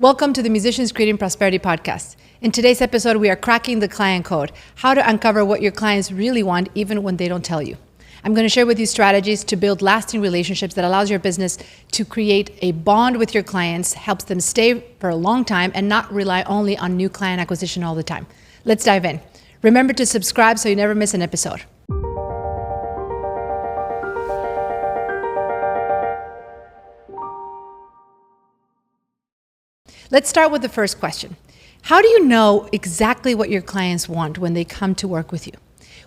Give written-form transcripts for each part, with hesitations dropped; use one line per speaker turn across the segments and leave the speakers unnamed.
Welcome to the Musicians Creating Prosperity podcast. In today's episode, we are cracking the client code, how to uncover what your clients really want even when they don't tell you. I'm going to share with you strategies to build lasting relationships that allows your business to create a bond with your clients, helps them stay for a long time and not rely only on new client acquisition all the time. Let's dive in. Remember to subscribe so you never miss an episode. Let's start with the first question. How do you know exactly what your clients want when they come to work with you?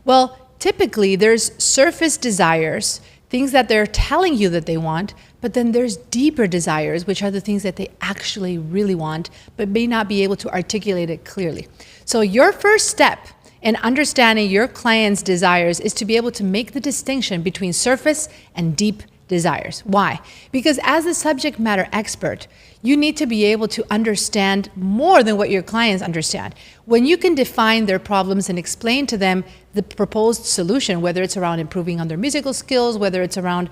Well, typically there's surface desires, things that they're telling you that they want, but then there's deeper desires, which are the things that they actually really want, but may not be able to articulate it clearly. So your first step in understanding your client's desires is to be able to make the distinction between surface and deep desires. Why? Because as a subject matter expert, you need to be able to understand more than what your clients understand. When you can define their problems and explain to them the proposed solution, whether it's around improving on their musical skills, whether it's around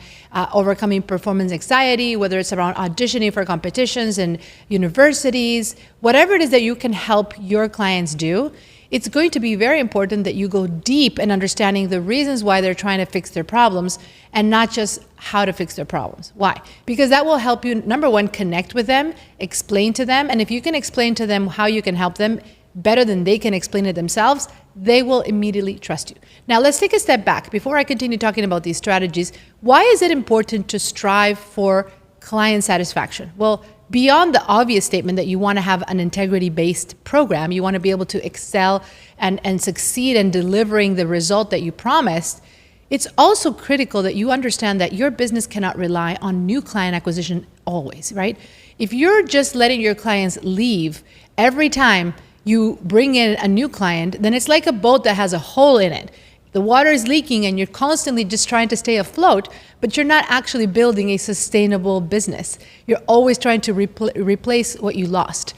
overcoming performance anxiety, whether it's around auditioning for competitions and universities, whatever it is that you can help your clients do, it's going to be very important that you go deep in understanding the reasons why they're trying to fix their problems and not just how to fix their problems. Why? Because that will help you, number one, connect with them, explain to them, and if you can explain to them how you can help them better than they can explain it themselves, they will immediately trust you. Now, let's take a step back. Before I continue talking about these strategies, why is it important to strive for client satisfaction? Well, beyond the obvious statement that you want to have an integrity-based program, you want to be able to excel and succeed in delivering the result that you promised, it's also critical that you understand that your business cannot rely on new client acquisition always, right? If you're just letting your clients leave every time you bring in a new client, then it's like a boat that has a hole in it. The water is leaking and you're constantly just trying to stay afloat, but you're not actually building a sustainable business. You're always trying to replace what you lost.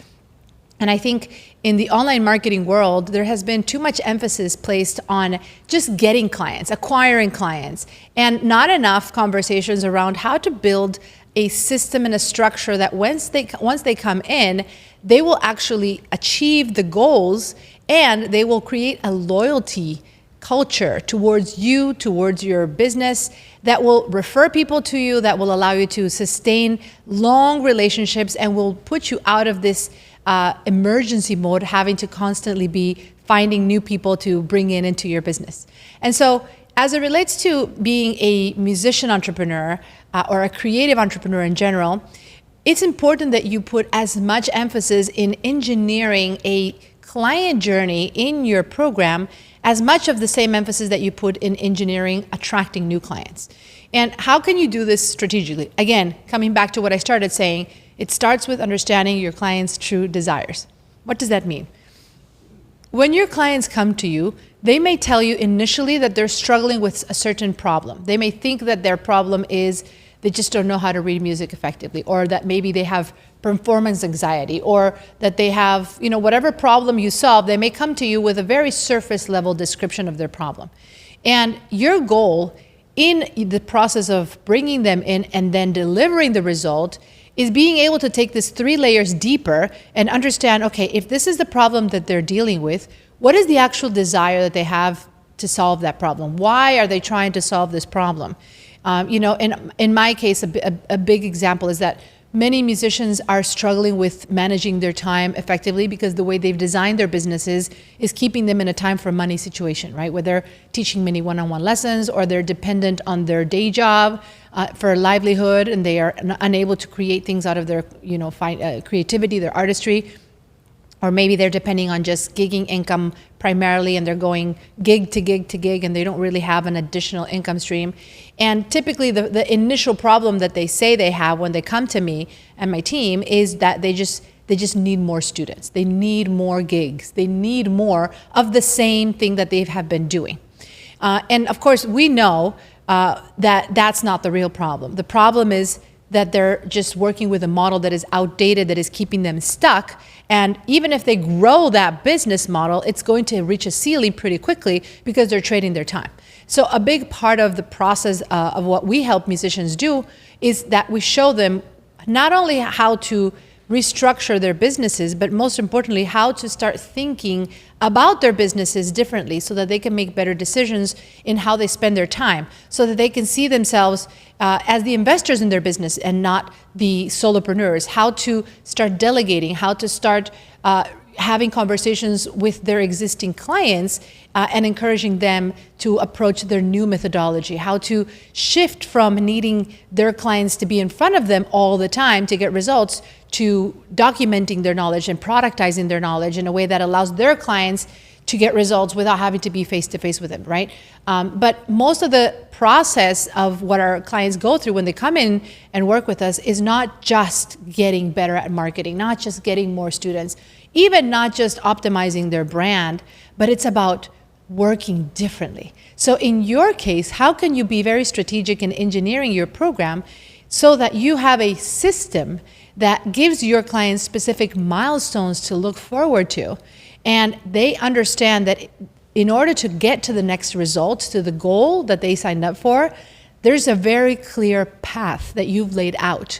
And I think in the online marketing world, there has been too much emphasis placed on just getting clients, acquiring clients, and not enough conversations around how to build a system and a structure that once they come in, they will actually achieve the goals and they will create a loyalty culture towards you, towards your business, that will refer people to you, that will allow you to sustain long relationships and will put you out of this emergency mode, having to constantly be finding new people to bring into your business. And so as it relates to being a musician entrepreneur or a creative entrepreneur in general, it's important that you put as much emphasis in engineering a client journey in your program as much of the same emphasis that you put in engineering attracting new clients. And how can you do this strategically? Again, coming back to what I started saying, it starts with understanding your clients' true desires. What does that mean? When your clients come to you, they may tell you initially that they're struggling with a certain problem. They may think that their problem is they just don't know how to read music effectively, or that maybe they have performance anxiety, or that they have, whatever problem you solve, they may come to you with a very surface level description of their problem. And your goal in the process of bringing them in and then delivering the result is being able to take this 3 layers deeper and understand, okay, if this is the problem that they're dealing with, what is the actual desire that they have to solve that problem? Why are they trying to solve this problem? In my case, a big example is that many musicians are struggling with managing their time effectively because the way they've designed their businesses is keeping them in a time for money situation, right? Where they're teaching many one-on-one lessons or they're dependent on their day job for a livelihood and they are unable to create things out of their creativity, their artistry. Or maybe they're depending on just gigging income primarily and they're going gig to gig to gig and they don't really have an additional income stream. And typically the initial problem that they say they have when they come to me and my team is that they just need more students. They need more gigs. They need more of the same thing that they have been doing. And of course, we know that that's not the real problem. The problem is that they're just working with a model that is outdated, that is keeping them stuck. And even if they grow that business model, it's going to reach a ceiling pretty quickly because they're trading their time. So a big part of the process of what we help musicians do is that we show them not only how to restructure their businesses, but most importantly, how to start thinking about their businesses differently so that they can make better decisions in how they spend their time, so that they can see themselves as the investors in their business and not the solopreneurs, how to start delegating, how to start having conversations with their existing clients and encouraging them to approach their new methodology, how to shift from needing their clients to be in front of them all the time to get results to documenting their knowledge and productizing their knowledge in a way that allows their clients to get results without having to be face-to-face with them, right? But most of the process of what our clients go through when they come in and work with us is not just getting better at marketing, not just getting more students, even not just optimizing their brand, but it's about working differently. So in your case, how can you be very strategic in engineering your program so that you have a system that gives your clients specific milestones to look forward to, and they understand that in order to get to the next result, to the goal that they signed up for, there's a very clear path that you've laid out,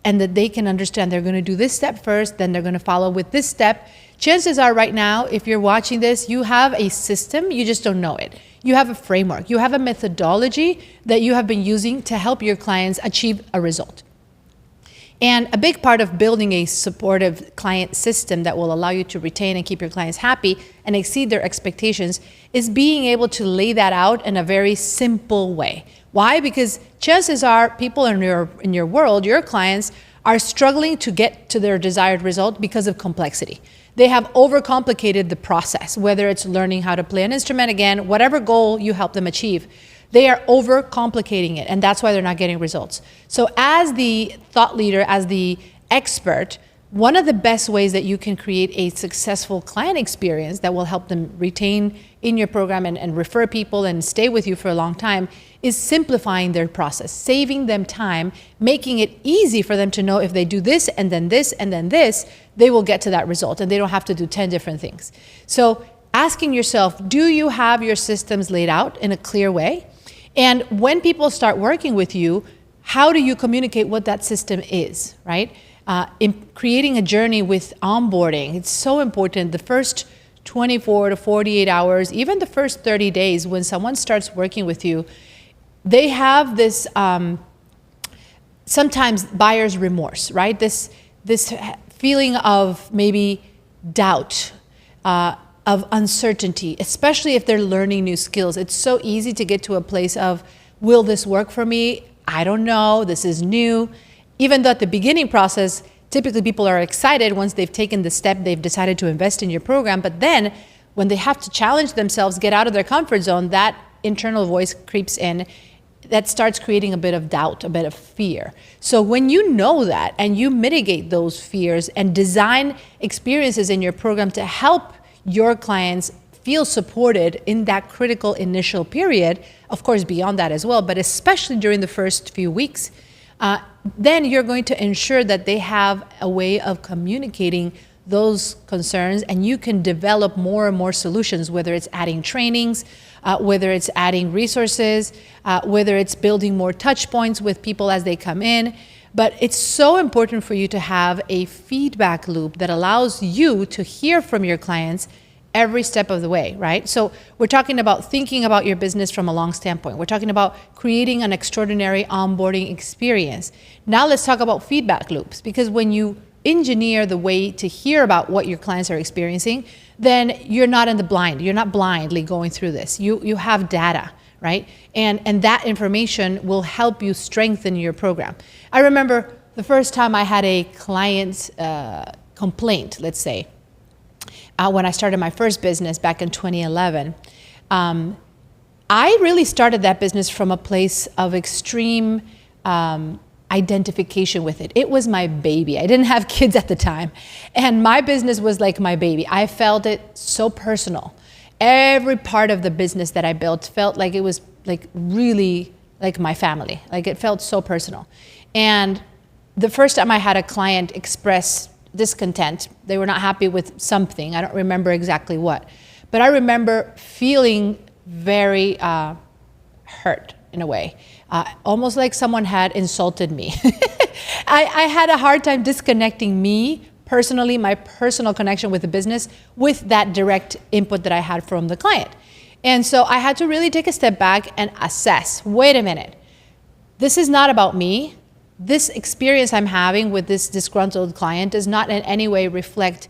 and that they can understand they're going to do this step first, then they're going to follow with this step. Chances are right now, if you're watching this, you have a system, you just don't know it. You have a framework, you have a methodology that you have been using to help your clients achieve a result. And a big part of building a supportive client system that will allow you to retain and keep your clients happy and exceed their expectations is being able to lay that out in a very simple way. Why? Because chances are people in your world, your clients, are struggling to get to their desired result because of complexity. They have overcomplicated the process, whether it's learning how to play an instrument, again, whatever goal you help them achieve. They are overcomplicating it, and that's why they're not getting results. So as the thought leader, as the expert, one of the best ways that you can create a successful client experience that will help them retain in your program and refer people and stay with you for a long time is simplifying their process, saving them time, making it easy for them to know if they do this and then this and then this, they will get to that result and they don't have to do 10 different things. So asking yourself, do you have your systems laid out in a clear way? And when people start working with you, how do you communicate what that system is, right? In creating a journey with onboarding, it's so important. The first 24 to 48 hours, even the first 30 days when someone starts working with you, they have this sometimes buyer's remorse, right? This feeling of maybe doubt, of uncertainty, especially if they're learning new skills. It's so easy to get to a place of, will this work for me? I don't know, this is new. Even though at the beginning process, typically people are excited once they've taken the step, they've decided to invest in your program, but then when they have to challenge themselves, get out of their comfort zone, that internal voice creeps in, that starts creating a bit of doubt, a bit of fear. So when you know that and you mitigate those fears and design experiences in your program to help your clients feel supported in that critical initial period, of course beyond that as well, but especially during the first few weeks, then you're going to ensure that they have a way of communicating those concerns, and you can develop more and more solutions, whether it's adding trainings, whether it's adding resources, whether it's building more touch points with people as they come in. But it's so important for you to have a feedback loop that allows you to hear from your clients every step of the way, right? So we're talking about thinking about your business from a long standpoint. We're talking about creating an extraordinary onboarding experience. Now let's talk about feedback loops, because when you engineer the way to hear about what your clients are experiencing, then you're not in the blind. You're not blindly going through this. You have data, right? And that information will help you strengthen your program. I remember the first time I had a client complaint, let's say, when I started my first business back in 2011. I really started that business from a place of extreme identification with it. It was my baby. I didn't have kids at the time, and my business was like my baby. I felt it so personal. Every part of the business that I built felt like it was like really like my family. Like it felt so personal. And the first time I had a client express discontent, they were not happy with something. I don't remember exactly what, but I remember feeling very hurt in a way, almost like someone had insulted me. I had a hard time disconnecting me personally, my personal connection with the business, with that direct input that I had from the client. And so I had to really take a step back and assess, wait a minute, this is not about me. This experience I'm having with this disgruntled client does not in any way reflect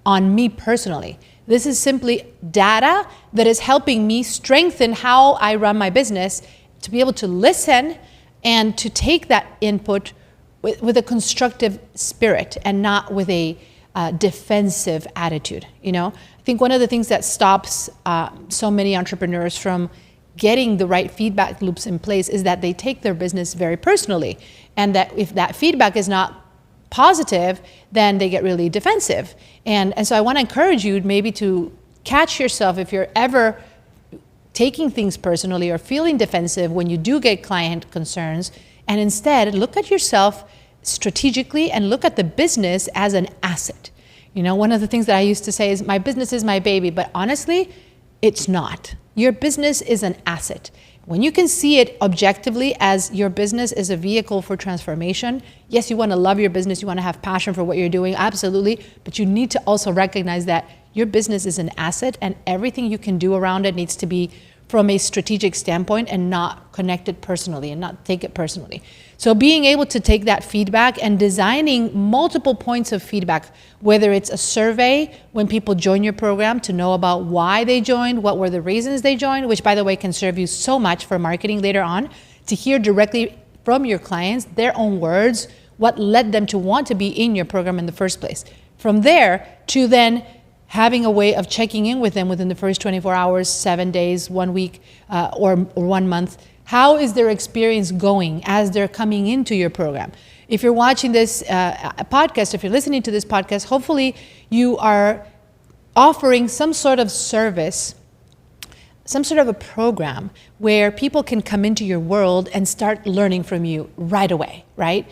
on me personally. This is simply data that is helping me strengthen how I run my business, to be able to listen and to take that input with a constructive spirit and not with a defensive attitude. I think one of the things that stops so many entrepreneurs from getting the right feedback loops in place is that they take their business very personally, and that if that feedback is not positive, then they get really defensive. And so I want to encourage you maybe to catch yourself if you're ever taking things personally or feeling defensive when you do get client concerns, and instead look at yourself strategically and look at the business as an asset. One of the things that I used to say is, my business is my baby, but honestly, it's not. Your business is an asset. When you can see it objectively as your business is a vehicle for transformation, yes, you want to love your business, you want to have passion for what you're doing, absolutely, but you need to also recognize that your business is an asset, and everything you can do around it needs to be from a strategic standpoint and not connected personally and not take it personally. So being able to take that feedback and designing multiple points of feedback, whether it's a survey when people join your program to know about why they joined, what were the reasons they joined, which by the way can serve you so much for marketing later on, to hear directly from your clients, their own words, what led them to want to be in your program in the first place. From there to then having a way of checking in with them within the first 24 hours, 7 days, 1 week, or 1 month. How is their experience going as they're coming into your program? If you're watching this podcast, if you're listening to this podcast, hopefully you are offering some sort of service, some sort of a program where people can come into your world and start learning from you right away, right?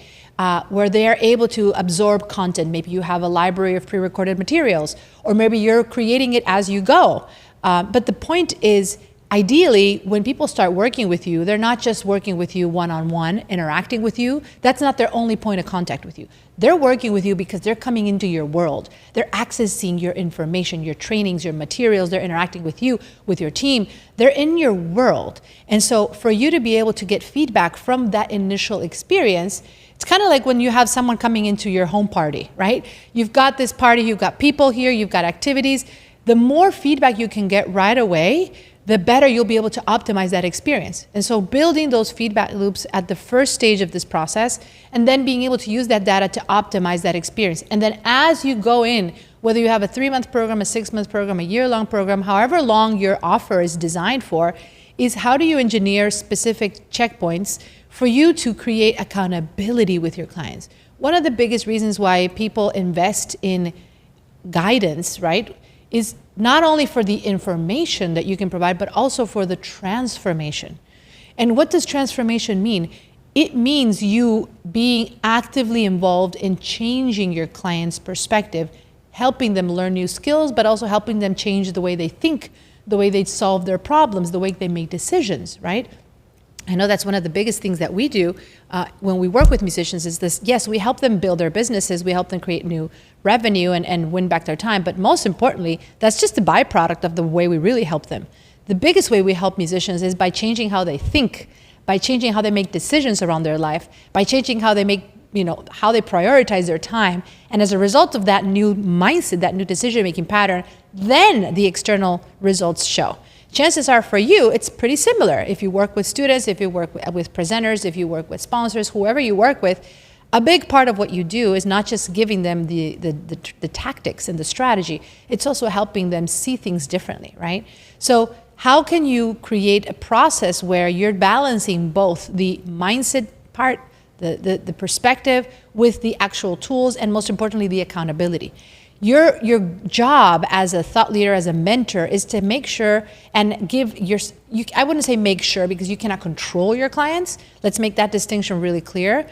Where they are able to absorb content. Maybe you have a library of pre-recorded materials, or maybe you're creating it as you go. But the point is, ideally, when people start working with you, they're not just working with you one-on-one, interacting with you. That's not their only point of contact with you. They're working with you because they're coming into your world. They're accessing your information, your trainings, your materials. They're interacting with you, with your team. They're in your world. And so for you to be able to get feedback from that initial experience, it's kind of like when you have someone coming into your home party, right? You've got this party, you've got people here, you've got activities. The more feedback you can get right away, the better you'll be able to optimize that experience. And so building those feedback loops at the first stage of this process, and then being able to use that data to optimize that experience. And then as you go in, whether you have a 3-month program, a 6-month program, a year-long program, however long your offer is designed for, is how do you engineer specific checkpoints for you to create accountability with your clients. One of the biggest reasons why people invest in guidance, right, is not only for the information that you can provide, but also for the transformation. And what does transformation mean? It means you being actively involved in changing your client's perspective, helping them learn new skills, but also helping them change the way they think, the way they solve their problems, the way they make decisions, right? I know that's one of the biggest things that we do when we work with musicians is this. Yes, we help them build their businesses. We help them create new revenue and win back their time. But most importantly, that's just a byproduct of the way we really help them. The biggest way we help musicians is by changing how they think, by changing how they make decisions around their life, by changing how they make, how they prioritize their time. And as a result of that new mindset, that new decision-making pattern, then the external results show. Chances are for you, it's pretty similar. If you work with students, if you work with presenters, if you work with sponsors, whoever you work with, a big part of what you do is not just giving them the tactics and the strategy, it's also helping them see things differently, right? So how can you create a process where you're balancing both the mindset part, the perspective with the actual tools, and most importantly, the accountability? Your job as a thought leader, as a mentor, is to make sure and I wouldn't say make sure because you cannot control your clients. Let's make that distinction really clear.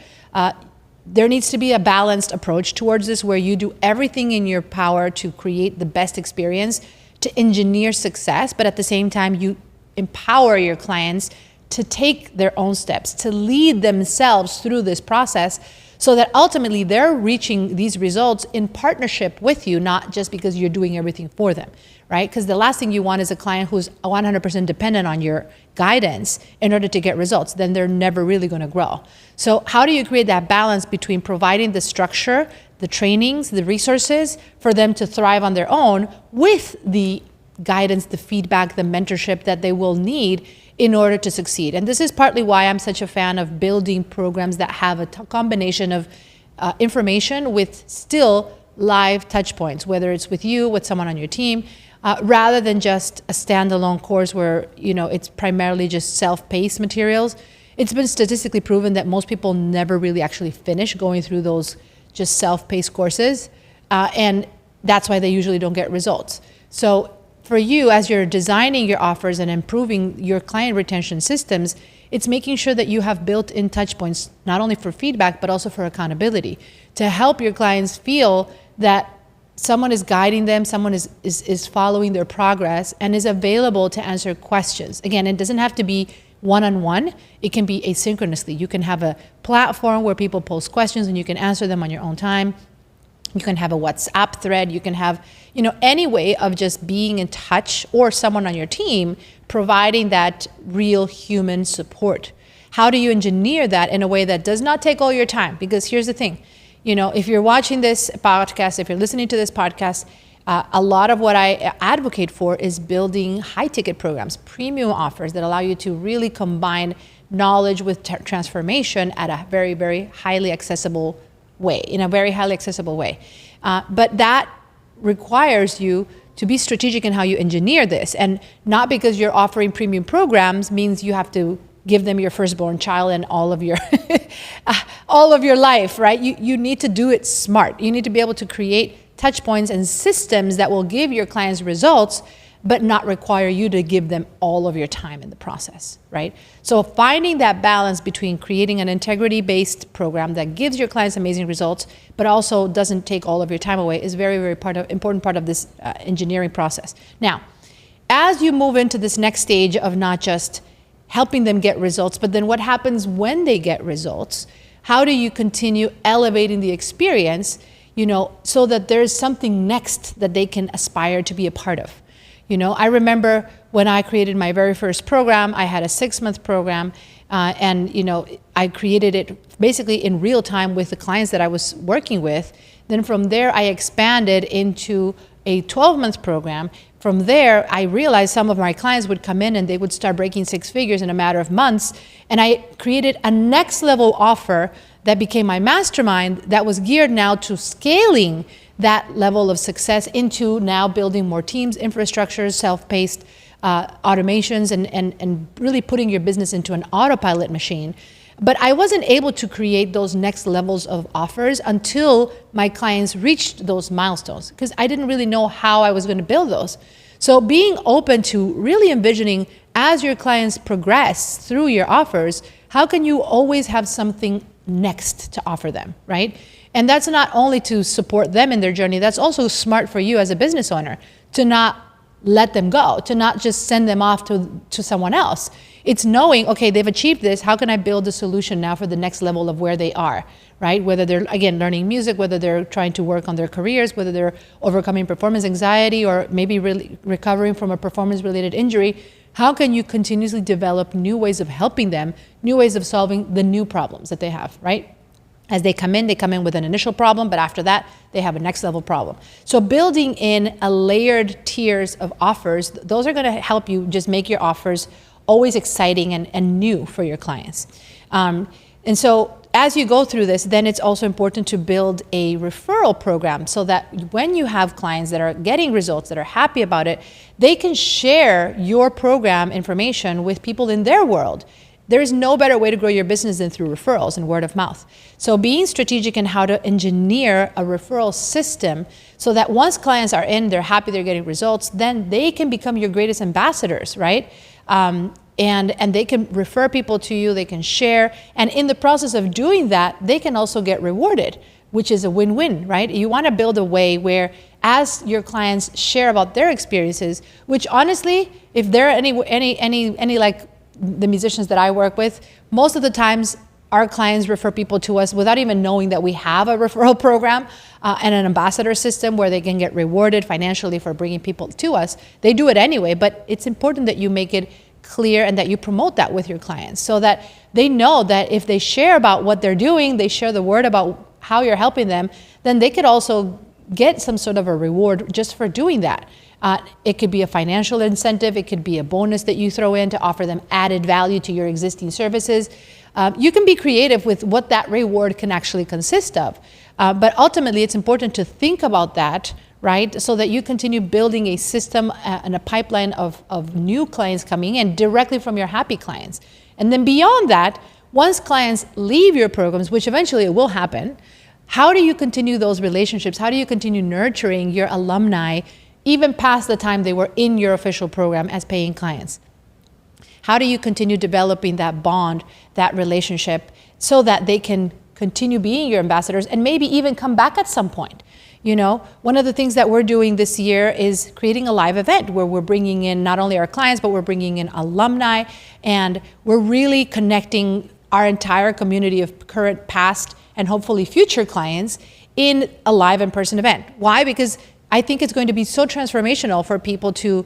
There needs to be a balanced approach towards this where you do everything in your power to create the best experience, to engineer success, but at the same time, you empower your clients to take their own steps, to lead themselves through this process so that ultimately they're reaching these results in partnership with you, not just because you're doing everything for them, right? Because the last thing you want is a client who's 100% dependent on your guidance in order to get results. Then they're never really going to grow. So how do you create that balance between providing the structure, the trainings, the resources for them to thrive on their own with the guidance, the feedback, the mentorship that they will need in order to succeed? And this is partly why I'm such a fan of building programs that have a combination of information with still live touch points, whether it's with you, with someone on your team, rather than just a standalone course where, you know, it's primarily just self-paced materials. It's been statistically proven that most people never really actually finish going through those just self-paced courses. And that's why they usually don't get results. So for you, as you're designing your offers and improving your client retention systems, it's making sure that you have built-in touch points, not only for feedback, but also for accountability, to help your clients feel that someone is guiding them, someone is following their progress and is available to answer questions. Again, it doesn't have to be one-on-one. It can be asynchronously. You can have a platform where people post questions and you can answer them on your own time. You can have a WhatsApp thread. You can have, you know, any way of just being in touch, or someone on your team providing that real human support. How do you engineer that in a way that does not take all your time? Because here's the thing, you know, if you're watching this podcast, if you're listening to this podcast, a lot of what I advocate for is building high-ticket programs, premium offers that allow you to really combine knowledge with transformation at a very, very highly accessible way, in a very highly accessible way. But that requires you to be strategic in how you engineer this. And not because you're offering premium programs means you have to give them your firstborn child and all of your all of your life, right? You need to do it smart. You need to be able to create touch points and systems that will give your clients results, but not require you to give them all of your time in the process, right? So finding that balance between creating an integrity-based program that gives your clients amazing results, but also doesn't take all of your time away, is very, very important part of this engineering process. Now, as you move into this next stage of not just helping them get results, but then what happens when they get results? How do you continue elevating the experience, you know, so that there's something next that they can aspire to be a part of? You know, I remember when I created my very first program, I had a 6-month program, and, you know, I created it basically in real time with the clients that I was working with. Then from there, I expanded into a 12-month program. From there, I realized some of my clients would come in and they would start breaking 6 figures in a matter of months. And I created a next level offer that became my mastermind that was geared now to scaling that level of success into now building more teams, infrastructures, self-paced automations, and really putting your business into an autopilot machine. But I wasn't able to create those next levels of offers until my clients reached those milestones, because I didn't really know how I was going to build those. So being open to really envisioning, as your clients progress through your offers, how can you always have something next to offer them, right? And that's not only to support them in their journey, that's also smart for you as a business owner to not let them go, to not just send them off to someone else. It's knowing, okay, they've achieved this, how can I build a solution now for the next level of where they are, right? Whether they're, again, learning music, whether they're trying to work on their careers, whether they're overcoming performance anxiety, or maybe really recovering from a performance-related injury. How can you continuously develop new ways of helping them, new ways of solving the new problems that they have, right? As they come in with an initial problem, but after that, they have a next level problem. So building in a layered tiers of offers, those are gonna help you just make your offers always exciting and new for your clients. And so as you go through this, then it's also important to build a referral program so that when you have clients that are getting results, that are happy about it, they can share your program information with people in their world. There is no better way to grow your business than through referrals and word of mouth. So being strategic in how to engineer a referral system so that once clients are in, they're happy, they're getting results, then they can become your greatest ambassadors, right? And they can refer people to you, they can share, and in the process of doing that, they can also get rewarded, which is a win-win, right? You want to build a way where, as your clients share about their experiences, which honestly, if there are any like the musicians that I work with, most of the times our clients refer people to us without even knowing that we have a referral program and an ambassador system where they can get rewarded financially for bringing people to us. They do it anyway, but it's important that you make it clear and that you promote that with your clients so that they know that if they share about what they're doing, they share the word about how you're helping them, then they could also get some sort of a reward just for doing that. It could be a financial incentive. It could be a bonus that you throw in to offer them added value to your existing services. You can be creative with what that reward can actually consist of. But ultimately, it's important to think about that, right? So that you continue building a system and a pipeline of new clients coming in directly from your happy clients. And then beyond that, once clients leave your programs, which eventually it will happen, how do you continue those relationships? How do you continue nurturing your alumni even past the time they were in your official program as paying clients? How do you continue developing that bond, that relationship, so that they can continue being your ambassadors and maybe even come back at some point? You know, one of the things that we're doing this year is creating a live event where we're bringing in not only our clients, but we're bringing in alumni, and we're really connecting our entire community of current, past, and hopefully future clients in a live in-person event. Why? Because I think it's going to be so transformational for people to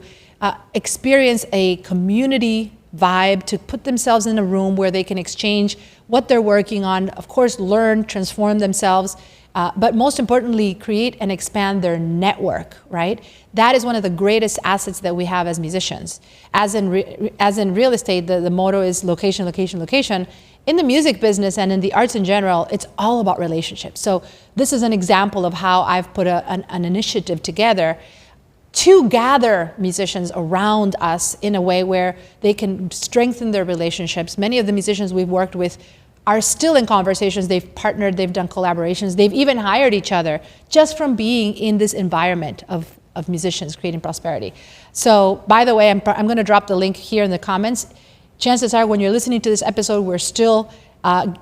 experience a community vibe, to put themselves in a room where they can exchange what they're working on, of course, learn, transform themselves, but most importantly, create and expand their network, right? That is one of the greatest assets that we have as musicians. As in real estate, the motto is location, location, location. In the music business and in the arts in general, it's all about relationships. So this is an example of how I've put an initiative together to gather musicians around us in a way where they can strengthen their relationships. Many of the musicians we've worked with are still in conversations. They've partnered, they've done collaborations, they've even hired each other just from being in this environment of musicians creating prosperity. So by the way, I'm going to drop the link here in the comments. Chances are when you're listening to this episode, we're still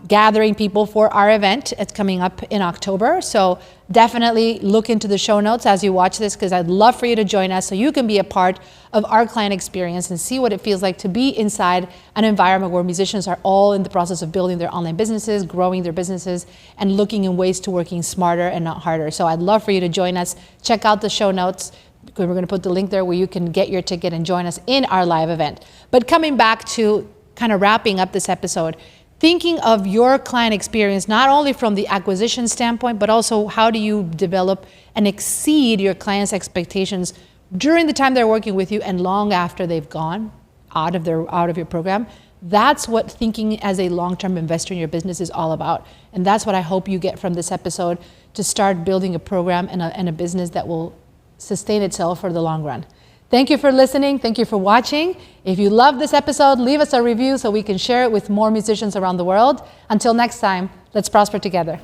gathering people for our event. It's coming up in October. So definitely look into the show notes as you watch this, because I'd love for you to join us so you can be a part of our client experience and see what it feels like to be inside an environment where musicians are all in the process of building their online businesses, growing their businesses, and looking in ways to working smarter and not harder. So I'd love for you to join us. Check out the show notes. We're going to put the link there where you can get your ticket and join us in our live event. But coming back to kind of wrapping up this episode, thinking of your client experience, not only from the acquisition standpoint, but also how do you develop and exceed your clients' expectations during the time they're working with you and long after they've gone out of your program. That's what thinking as a long-term investor in your business is all about. And that's what I hope you get from this episode, to start building a program and a business that will sustain itself for the long run. Thank you for listening. Thank you for watching. If you love this episode, leave us a review so we can share it with more musicians around the world. Until next time, let's prosper together.